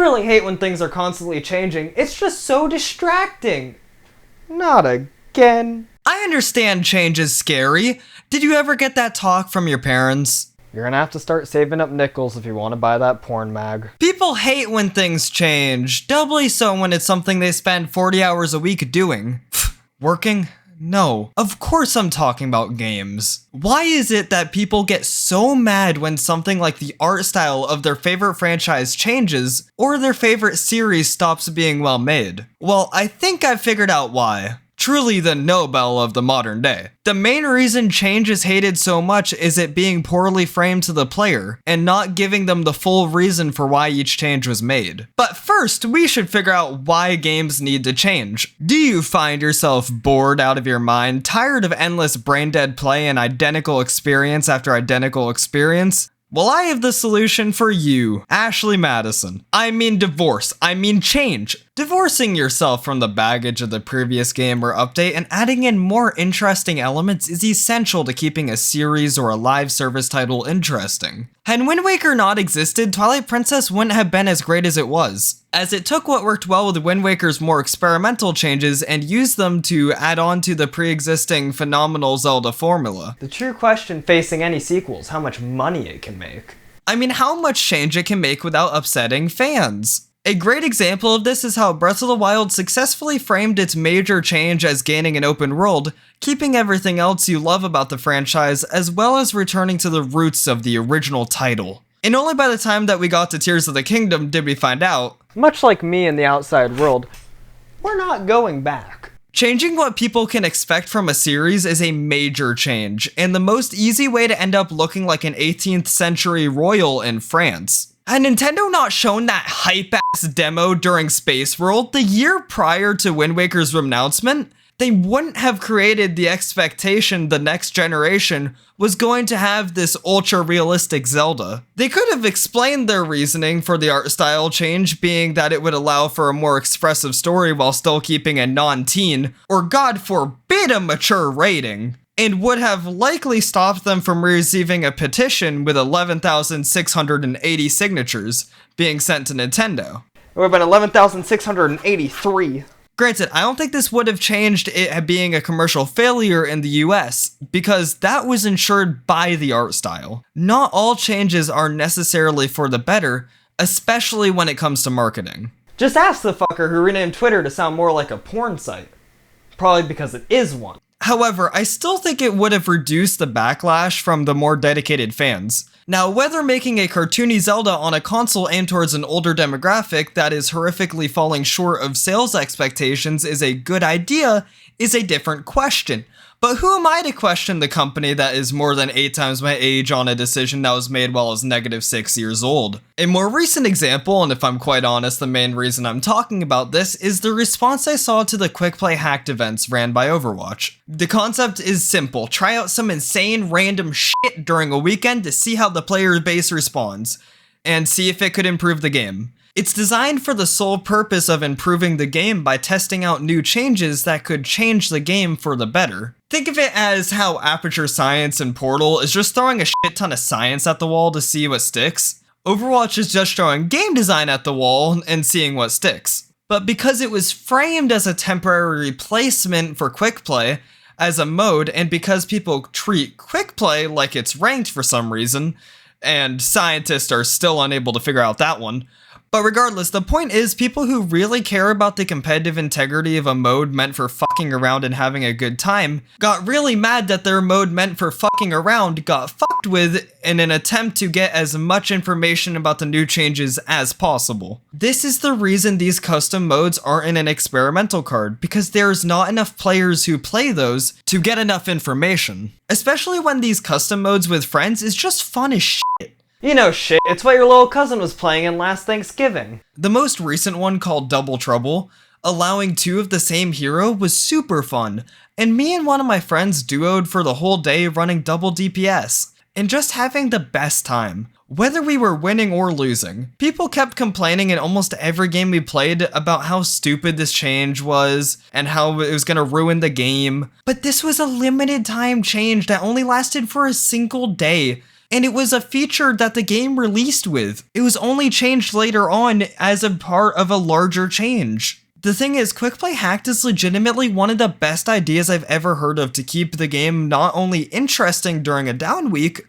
really hate when things are constantly changing. It's just so distracting. Not again. I understand change is scary. Did you ever get that talk from your parents? You're gonna have to start saving up nickels if you want to buy that porn mag. People hate when things change, doubly so when it's something they spend 40 hours a week doing. Working? No. Of course I'm talking about games. Why is it that people get so mad when something like the art style of their favorite franchise changes, or their favorite series stops being well made? Well, I think I've figured out why. Truly the Nobel of the modern day. The main reason change is hated so much is it being poorly framed to the player, and not giving them the full reason for why each change was made. But first, we should figure out why games need to change. Do you find yourself bored out of your mind, tired of endless brain-dead play and identical experience after identical experience? Well, I have the solution for you, Ashley Madison. I mean divorce. I mean change. Divorcing yourself from the baggage of the previous game or update and adding in more interesting elements is essential to keeping a series or a live service title interesting. Had Wind Waker not existed, Twilight Princess wouldn't have been as great as it was, as it took what worked well with Wind Waker's more experimental changes and used them to add on to the pre-existing phenomenal Zelda formula. The true question facing any sequel is how much money it can make. I mean, how much change it can make without upsetting fans. A great example of this is how Breath of the Wild successfully framed its major change as gaining an open world, keeping everything else you love about the franchise, as well as returning to the roots of the original title. And only by the time that we got to Tears of the Kingdom did we find out, much like me in the outside world, we're not going back. Changing what people can expect from a series is a major change, and the most easy way to end up looking like an 18th century royal in France. Had Nintendo not shown that hype-ass demo during Space World the year prior to Wind Waker's announcement, they wouldn't have created the expectation the next generation was going to have this ultra-realistic Zelda. They could have explained their reasoning for the art style change being that it would allow for a more expressive story while still keeping a non-teen, or God forbid a mature rating, and would have likely stopped them from receiving a petition with 11,680 signatures being sent to Nintendo. It would have been 11,683. Granted, I don't think this would have changed it being a commercial failure in the US, because that was ensured by the art style. Not all changes are necessarily for the better, especially when it comes to marketing. Just ask the fucker who renamed Twitter to sound more like a porn site. Probably because it is one. However, I still think it would have reduced the backlash from the more dedicated fans. Now, whether making a cartoony Zelda on a console aimed towards an older demographic that is horrifically falling short of sales expectations is a good idea is a different question. But who am I to question the company that is more than 8 times my age on a decision that was made while I was -6 years old? A more recent example, and if I'm quite honest, the main reason I'm talking about this, is the response I saw to the Quick Play Hacked events ran by Overwatch. The concept is simple: try out some insane random shit during a weekend to see how the player base responds, and see if it could improve the game. It's designed for the sole purpose of improving the game by testing out new changes that could change the game for the better. Think of it as how Aperture Science and Portal is just throwing a shit ton of science at the wall to see what sticks. Overwatch is just throwing game design at the wall and seeing what sticks. But because it was framed as a temporary replacement for Quick Play as a mode, and because people treat Quick Play like it's ranked for some reason, and scientists are still unable to figure out that one, but regardless, the point is people who really care about the competitive integrity of a mode meant for fucking around and having a good time got really mad that their mode meant for fucking around got fucked with in an attempt to get as much information about the new changes as possible. This is the reason these custom modes aren't in an experimental card, because there's not enough players who play those to get enough information. Especially when these custom modes with friends is just fun as shit. You know shit, it's what your little cousin was playing in last Thanksgiving. The most recent one, called Double Trouble, allowing 2 of the same hero, was super fun, and me and one of my friends duoed for the whole day running double DPS, and just having the best time. Whether we were winning or losing, people kept complaining in almost every game we played about how stupid this change was, and how it was gonna ruin the game, but this was a limited time change that only lasted for a single day, And it was a feature that the game released with. It was only changed later on as a part of a larger change. The thing is, Quick Play Hacked is legitimately one of the best ideas I've ever heard of to keep the game not only interesting during a down week,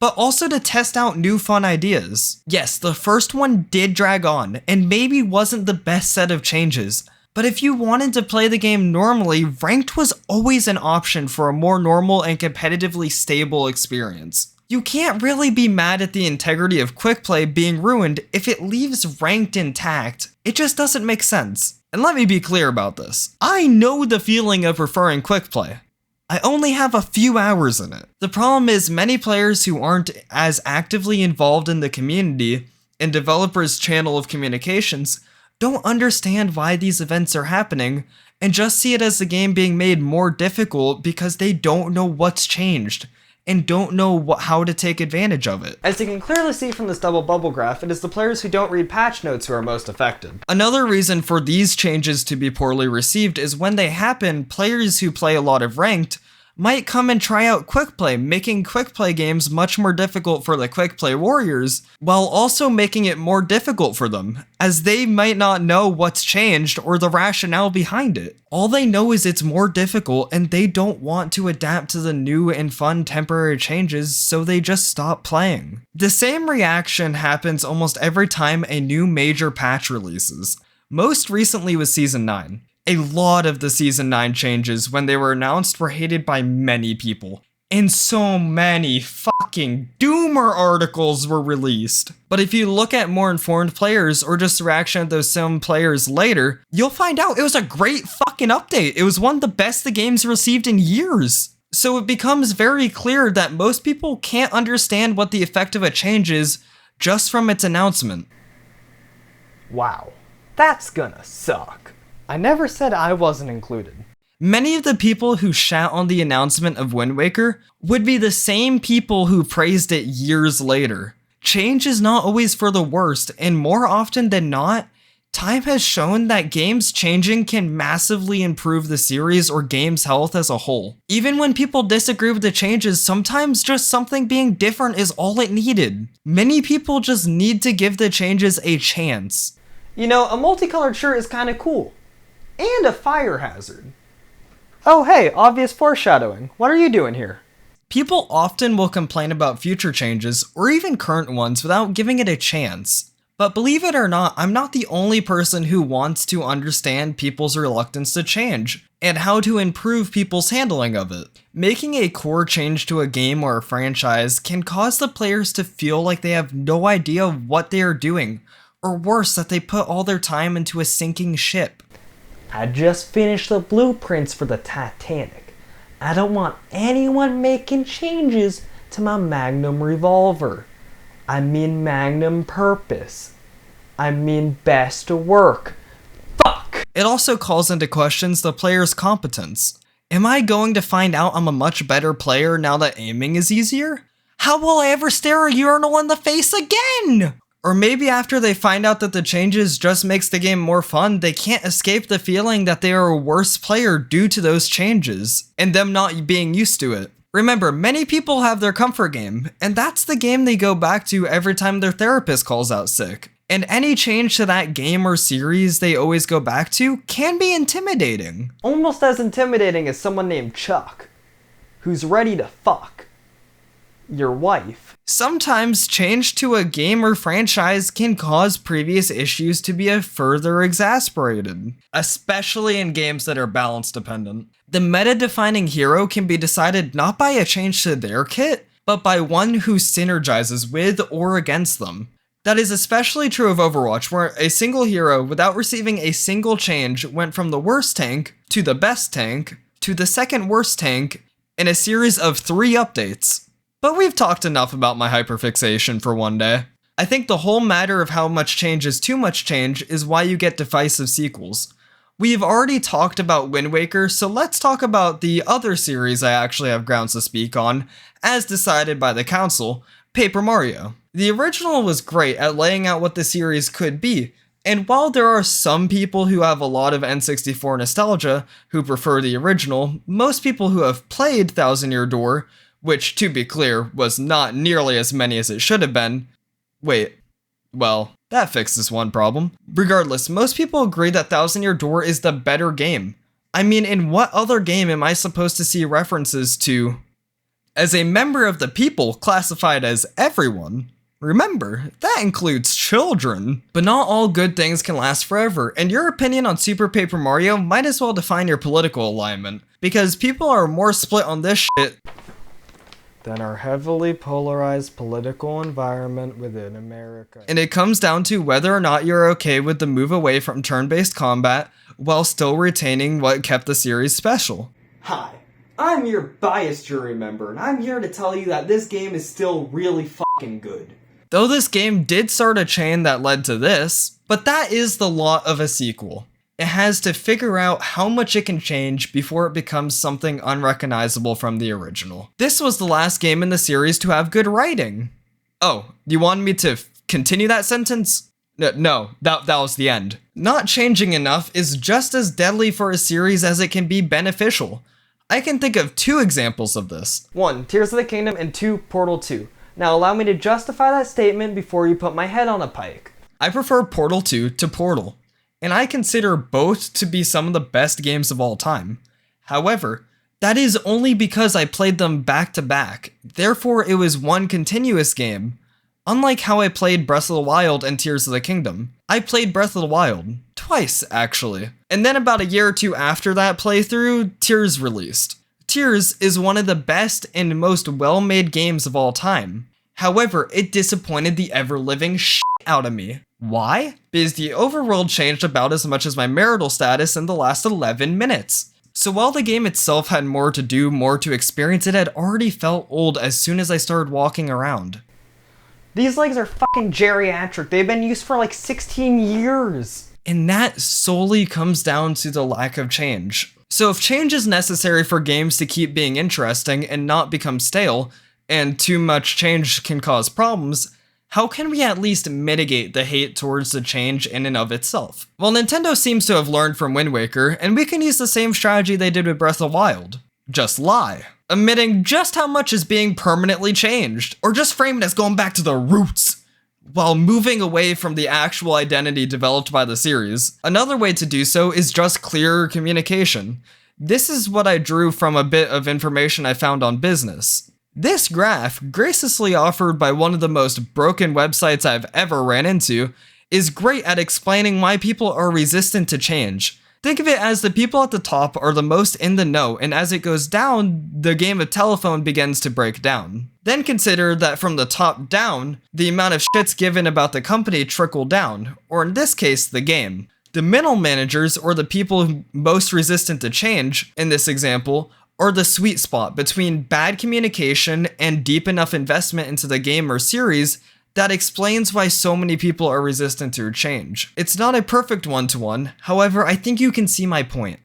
but also to test out new fun ideas. Yes, the first one did drag on, and maybe wasn't the best set of changes, but if you wanted to play the game normally, Ranked was always an option for a more normal and competitively stable experience. You can't really be mad at the integrity of Quick Play being ruined if it leaves Ranked intact. It just doesn't make sense. And let me be clear about this. I know the feeling of preferring Quick Play. I only have a few hours in it. The problem is many players who aren't as actively involved in the community and developers' channel of communications don't understand why these events are happening and just see it as the game being made more difficult because they don't know what's changed and don't know how to take advantage of it. As you can clearly see from this double bubble graph, it is the players who don't read patch notes who are most affected. Another reason for these changes to be poorly received is when they happen, players who play a lot of Ranked might come and try out Quick Play, making Quick Play games much more difficult for the Quick Play warriors, while also making it more difficult for them, as they might not know what's changed or the rationale behind it. All they know is it's more difficult and they don't want to adapt to the new and fun temporary changes, so they just stop playing. The same reaction happens almost every time a new major patch releases. Most recently was Season 9. A lot of the Season 9 changes, when they were announced, were hated by many people. And so many fucking doomer articles were released. But if you look at more informed players, or just the reaction of those same players later, you'll find out it was a great fucking update. It was one of the best the game's received in years. So it becomes very clear that most people can't understand what the effect of a change is just from its announcement. Wow, that's gonna suck. I never said I wasn't included. Many of the people who shat on the announcement of Wind Waker would be the same people who praised it years later. Change is not always for the worst, and more often than not, time has shown that games changing can massively improve the series or game's health as a whole. Even when people disagree with the changes, sometimes just something being different is all it needed. Many people just need to give the changes a chance. You know, a multicolored shirt is kinda cool. And a fire hazard. Oh hey, obvious foreshadowing. What are you doing here? People often will complain about future changes, or even current ones, without giving it a chance. But believe it or not, I'm not the only person who wants to understand people's reluctance to change, and how to improve people's handling of it. Making a core change to a game or a franchise can cause the players to feel like they have no idea what they are doing, or worse, that they put all their time into a sinking ship. I just finished the blueprints for the Titanic. I don't want anyone making changes to my Magnum revolver. I mean Magnum purpose. I mean best work. Fuck! It also calls into questions the player's competence. Am I going to find out I'm a much better player now that aiming is easier? How will I ever stare a urinal in the face again? Or maybe after they find out that the changes just makes the game more fun, they can't escape the feeling that they are a worse player due to those changes, and them not being used to it. Remember, many people have their comfort game, and that's the game they go back to every time their therapist calls out sick. And any change to that game or series they always go back to can be intimidating. Almost as intimidating as someone named Chuck, who's ready to fuck your wife. Sometimes change to a game or franchise can cause previous issues to be further exasperated, especially in games that are balance dependent. The meta-defining hero can be decided not by a change to their kit, but by one who synergizes with or against them. That is especially true of Overwatch, where a single hero, without receiving a single change, went from the worst tank, to the best tank, to the second worst tank, in a series of 3 updates. But we've talked enough about my hyperfixation for one day. I think the whole matter of how much change is too much change is why you get divisive sequels. We've already talked about Wind Waker, so let's talk about the other series I actually have grounds to speak on, as decided by the council, Paper Mario. The original was great at laying out what the series could be, and while there are some people who have a lot of N64 nostalgia who prefer the original, most people who have played Thousand Year Door which, to be clear, was not nearly as many as it should have been. Wait, well, that fixes one problem. Regardless, most people agree that Thousand Year Door is the better game. I mean, in what other game am I supposed to see references to? As a member of the people classified as everyone, remember, that includes children. But not all good things can last forever, and your opinion on Super Paper Mario might as well define your political alignment, because people are more split on this shit than our heavily polarized political environment within America. And it comes down to whether or not you're okay with the move away from turn-based combat while still retaining what kept the series special. Hi, I'm your biased jury member, and I'm here to tell you that this game is still really fucking good. Though this game did start a chain that led to this, but that is the lot of a sequel. It has to figure out how much it can change before it becomes something unrecognizable from the original. This was the last game in the series to have good writing. Oh, you wanted me to continue that sentence? No, that was the end. Not changing enough is just as deadly for a series as it can be beneficial. I can think of 2 examples of this. 1, Tears of the Kingdom, and 2, Portal 2. Now allow me to justify that statement before you put my head on a pike. I prefer Portal 2 to Portal, and I consider both to be some of the best games of all time. However, that is only because I played them back to back, therefore it was one continuous game. Unlike how I played Breath of the Wild and Tears of the Kingdom. I played Breath of the Wild, twice actually. And then about a year or 2 after that playthrough, Tears released. Tears is one of the best and most well-made games of all time. However, it disappointed the ever-living shit out of me. Why? Because the overworld changed about as much as my marital status in the last 11 minutes. So while the game itself had more to do, more to experience, it had already felt old as soon as I started walking around. These legs are fucking geriatric. They've been used for like 16 years. And that solely comes down to the lack of change. So if change is necessary for games to keep being interesting and not become stale, and too much change can cause problems, how can we at least mitigate the hate towards the change in and of itself? Well, Nintendo seems to have learned from Wind Waker, and we can use the same strategy they did with Breath of the Wild. Just lie. Admitting just how much is being permanently changed, or just frame it as going back to the roots, while moving away from the actual identity developed by the series. Another way to do so is just clearer communication. This is what I drew from a bit of information I found on Business. This graph, graciously offered by one of the most broken websites I've ever ran into, is great at explaining why people are resistant to change. Think of it as the people at the top are the most in the know, and as it goes down, the game of telephone begins to break down. Then consider that from the top down, the amount of shits given about the company trickle down, or in this case, the game. The middle managers, or the people most resistant to change, in this example, are the sweet spot between bad communication and deep enough investment into the game or series that explains why so many people are resistant to change. It's not a perfect one-to-one, however, I think you can see my point.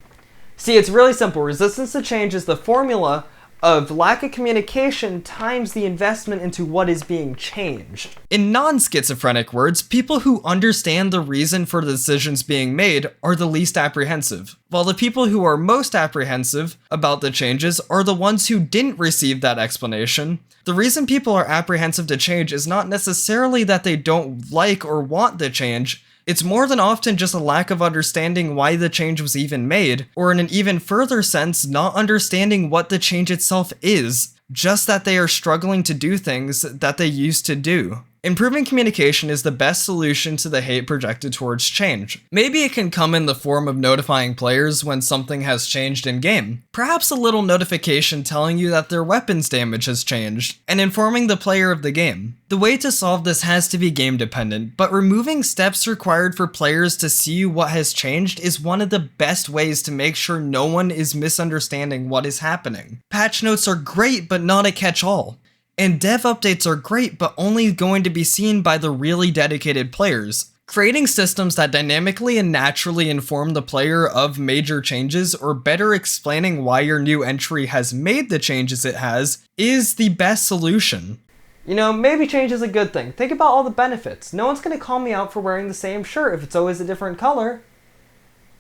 See, it's really simple. Resistance to change is the formula of lack of communication times the investment into what is being changed. In non-schizophrenic words, people who understand the reason for the decisions being made are the least apprehensive, while the people who are most apprehensive about the changes are the ones who didn't receive that explanation. The reason people are apprehensive to change is not necessarily that they don't like or want the change. It's more than often just a lack of understanding why the change was even made, or in an even further sense, not understanding what the change itself is, just that they are struggling to do things that they used to do. Improving communication is the best solution to the hate projected towards change. Maybe it can come in the form of notifying players when something has changed in-game. Perhaps a little notification telling you that their weapons damage has changed, and informing the player of the game. The way to solve this has to be game dependent, but removing steps required for players to see what has changed is one of the best ways to make sure no one is misunderstanding what is happening. Patch notes are great, but not a catch-all. And dev updates are great, but only going to be seen by the really dedicated players. Creating systems that dynamically and naturally inform the player of major changes, or better explaining why your new entry has made the changes it has, is the best solution. You know, maybe change is a good thing. Think about all the benefits. No one's gonna call me out for wearing the same shirt if it's always a different color.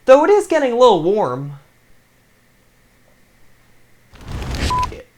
Though it is getting a little warm.